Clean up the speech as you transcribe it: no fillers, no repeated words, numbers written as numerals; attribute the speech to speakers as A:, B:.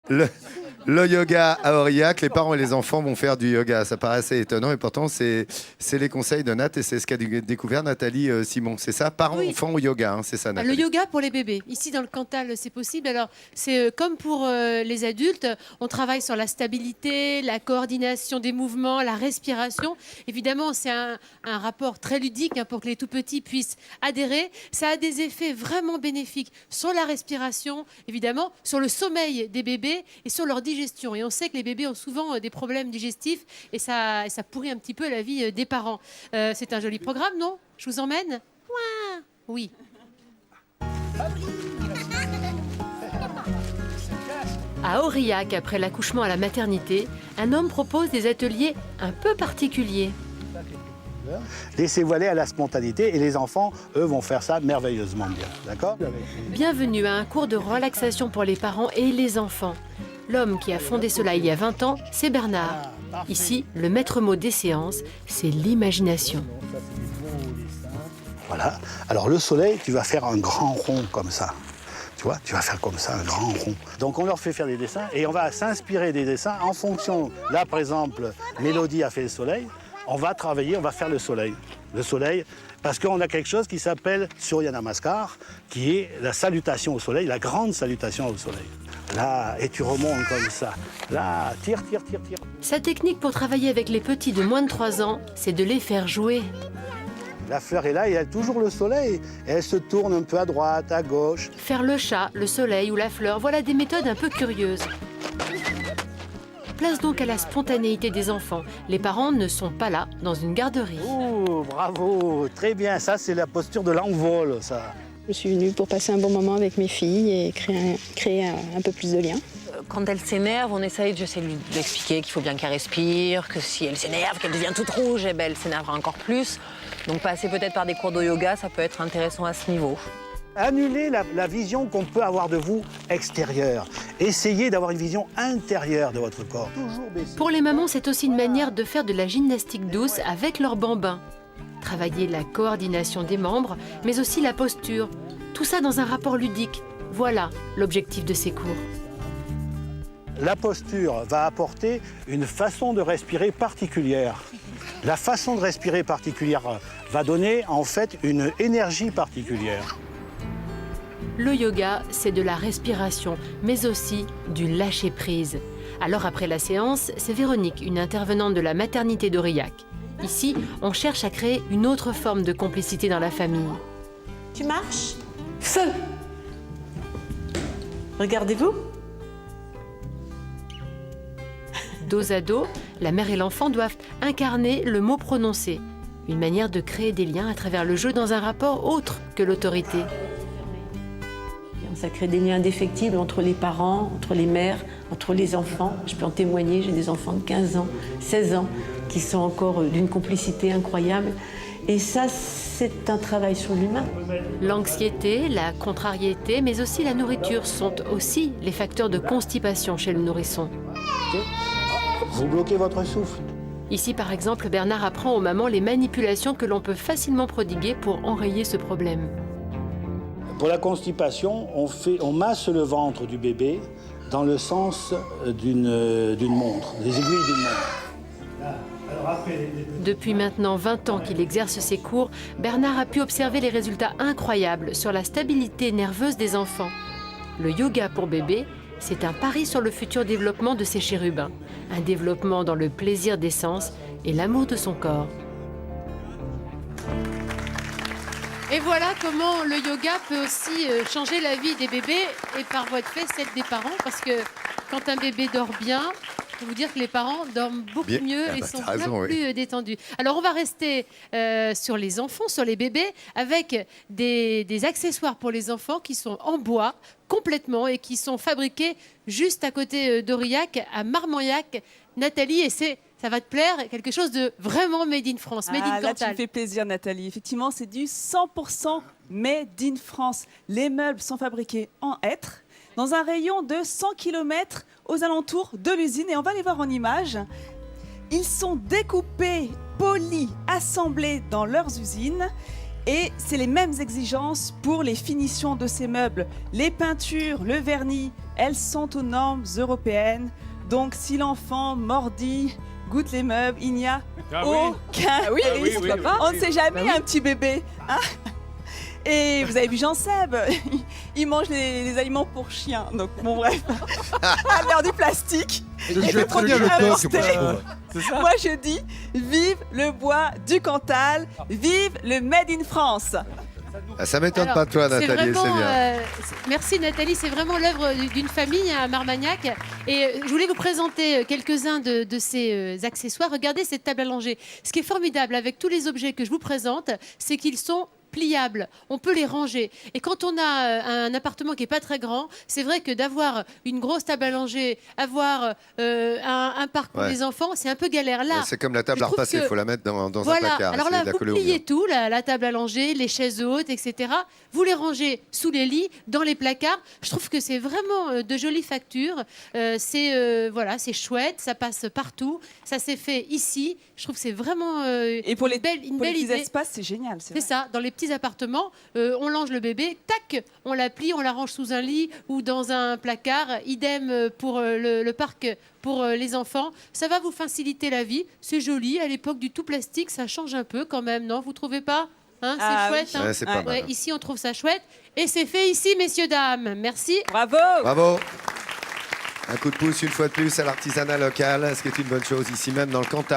A: Le, le yoga à Aurillac, les parents et les enfants vont faire du yoga. Ça paraît assez étonnant et pourtant c'est les conseils de Nat et c'est ce qu'a découvert Nathalie Simon. C'est ça, parents,
B: Oui.
A: enfants au yoga, hein, c'est ça
B: Le
A: Nathalie.
B: yoga pour les bébés. Ici, dans le Cantal, c'est possible. Alors, c'est comme pour les adultes. On travaille sur la stabilité, la coordination des mouvements, la respiration. Évidemment, c'est un rapport très ludique pour que les tout-petits puissent adhérer. Ça a des effets vraiment bénéfiques sur la respiration, évidemment, sur le sommeil des bébés et sur leur digestion. Et on sait que les bébés ont souvent des problèmes digestifs et ça pourrit un petit peu la vie des parents. C'est un joli programme, non? Je vous emmène? Ouah. Oui. À Aurillac, après l'accouchement à la maternité, un homme propose des ateliers un peu particuliers.
C: Laissez-vous aller à la spontanéité et les enfants, eux, vont faire ça merveilleusement bien. D'accord?
B: Bienvenue à un cours de relaxation pour les parents et les enfants. L'homme qui a fondé cela il y a 20 ans, c'est Bernard. Ici, le maître mot des séances, c'est l'imagination.
C: Voilà. Alors le soleil, tu vas faire un grand rond comme ça. Tu vois, tu vas faire comme ça, un grand rond. Donc on leur fait faire des dessins et on va s'inspirer des dessins en fonction. Là, par exemple, Mélodie a fait le soleil. On va travailler, on va faire le soleil. Le soleil, parce qu'on a quelque chose qui s'appelle Surya Namaskar, qui est la salutation au soleil, la grande salutation au soleil. Là, et tu remontes comme ça. Là, tire, tire, tire, tire.
B: Sa technique pour travailler avec les petits de moins de 3 ans, c'est de les faire jouer.
C: La fleur est là et elle a toujours le soleil. Et elle se tourne un peu à droite, à gauche.
B: Faire le chat, le soleil ou la fleur, voilà des méthodes un peu curieuses. Place donc à la spontanéité des enfants. Les parents ne sont pas là dans une garderie.
C: Oh, bravo, très bien. Ça, c'est la posture de l'envol, ça.
D: Je suis venue pour passer un bon moment avec mes filles et créer un peu plus de liens.
E: Quand elle s'énerve, j'essaie de lui expliquer qu'il faut bien qu'elle respire, que si elle s'énerve, qu'elle devient toute rouge, eh ben, elle s'énervera encore plus. Donc passer peut-être par des cours de yoga, ça peut être intéressant à ce niveau.
C: Annulez la vision qu'on peut avoir de vous extérieure. Essayez d'avoir une vision intérieure de votre corps. Toujours baisser.
B: Pour les mamans, c'est aussi une manière de faire de la gymnastique douce avec leurs bambins. Travailler la coordination des membres, mais aussi la posture. Tout ça dans un rapport ludique. Voilà l'objectif de ces cours.
C: La posture va apporter une façon de respirer particulière. La façon de respirer particulière va donner en fait une énergie particulière.
B: Le yoga, c'est de la respiration, mais aussi du lâcher-prise. Alors après la séance, c'est Véronique, une intervenante de la maternité d'Aurillac. Ici, on cherche à créer une autre forme de complicité dans la famille.
F: Tu marches? Feu! Regardez-vous.
B: Dos à dos, la mère et l'enfant doivent incarner le mot prononcé. Une manière de créer des liens à travers le jeu dans un rapport autre que l'autorité.
F: Ça crée des liens indéfectibles entre les parents, entre les mères, entre les enfants. Je peux en témoigner, j'ai des enfants de 15 ans, 16 ans, qui sont encore d'une complicité incroyable. Et ça, c'est un travail sur l'humain.
B: L'anxiété, la contrariété, mais aussi la nourriture sont aussi les facteurs de constipation chez le nourrisson.
C: Vous bloquez votre souffle.
B: Ici, par exemple, Bernard apprend aux mamans les manipulations que l'on peut facilement prodiguer pour enrayer ce problème.
C: Pour la constipation, on masse le ventre du bébé dans le sens d'une montre, des aiguilles d'une montre.
B: Depuis maintenant 20 ans qu'il exerce ses cours, Bernard a pu observer les résultats incroyables sur la stabilité nerveuse des enfants. Le yoga pour bébé, c'est un pari sur le futur développement de ces chérubins. Un développement dans le plaisir des sens et l'amour de son corps. Et voilà comment le yoga peut aussi changer la vie des bébés et par voie de fait celle des parents, parce que quand un bébé dort bien, je peux vous dire que les parents dorment beaucoup mieux et sont bien plus détendus. Alors on va rester sur les enfants, sur les bébés, avec des accessoires pour les enfants qui sont en bois complètement et qui sont fabriqués juste à côté d'Aurillac, à Marmoyac. Nathalie, et ça va te plaire, quelque chose de vraiment made in France, made in
G: Là,
B: Cantal.
G: tu me fais plaisir, Nathalie. Effectivement, c'est du 100% made in France. Les meubles sont fabriqués en hêtre, dans un rayon de 100 km aux alentours de l'usine. Et on va les voir en images. Ils sont découpés, polis, assemblés dans leurs usines. Et c'est les mêmes exigences pour les finitions de ces meubles. Les peintures, le vernis, elles sont aux normes européennes. Donc si l'enfant mordit, goûte les meubles, il n'y a aucun risque. On ne sait jamais un petit bébé. Hein. Et vous avez vu Jean-Seb, il mange les aliments pour chiens. Donc bon bref, à l'heure du plastique.
H: Je vais très bien le toc, moi, je trouve.
G: Moi je dis, vive le bois du Cantal, vive le Made in France.
A: Ah, ça m'étonne pas de toi, Nathalie, c'est bien.
B: Merci Nathalie, c'est vraiment l'œuvre d'une famille à Marmagnac. Et je voulais vous présenter quelques-uns de ces accessoires. Regardez cette table allongée. Ce qui est formidable avec tous les objets que je vous présente, c'est qu'ils sont pliables, on peut les ranger. Et quand on a un appartement qui n'est pas très grand, c'est vrai que d'avoir une grosse table allongée, avoir un parc pour les enfants, c'est un peu galère. Là,
A: c'est comme la table à repasser, il faut la mettre dans un placard.
B: Alors là, vous pliez tout, la table allongée, les chaises hautes, etc. Vous les rangez sous les lits, dans les placards. Je trouve que c'est vraiment de jolies factures. C'est chouette, ça passe partout. Ça s'est fait ici. Je trouve que c'est vraiment
G: et pour
B: une belle
G: petits
B: idée.
G: espaces, c'est génial.
B: C'est ça, dans les petits appartements, on lange le bébé, tac, on la plie, on la range sous un lit ou dans un placard. Idem pour le parc pour les enfants. Ça va vous faciliter la vie. C'est joli. À l'époque du tout plastique, ça change un peu quand même, non? Vous trouvez pas? Hein, c'est chouette.
G: Oui.
B: Hein,
A: c'est pas mal.
B: Ici, on trouve ça chouette. Et c'est fait ici, messieurs, dames. Merci.
G: Bravo.
A: Bravo. Un coup de pouce une fois de plus à l'artisanat local, ce qui est une bonne chose ici même dans le Cantal.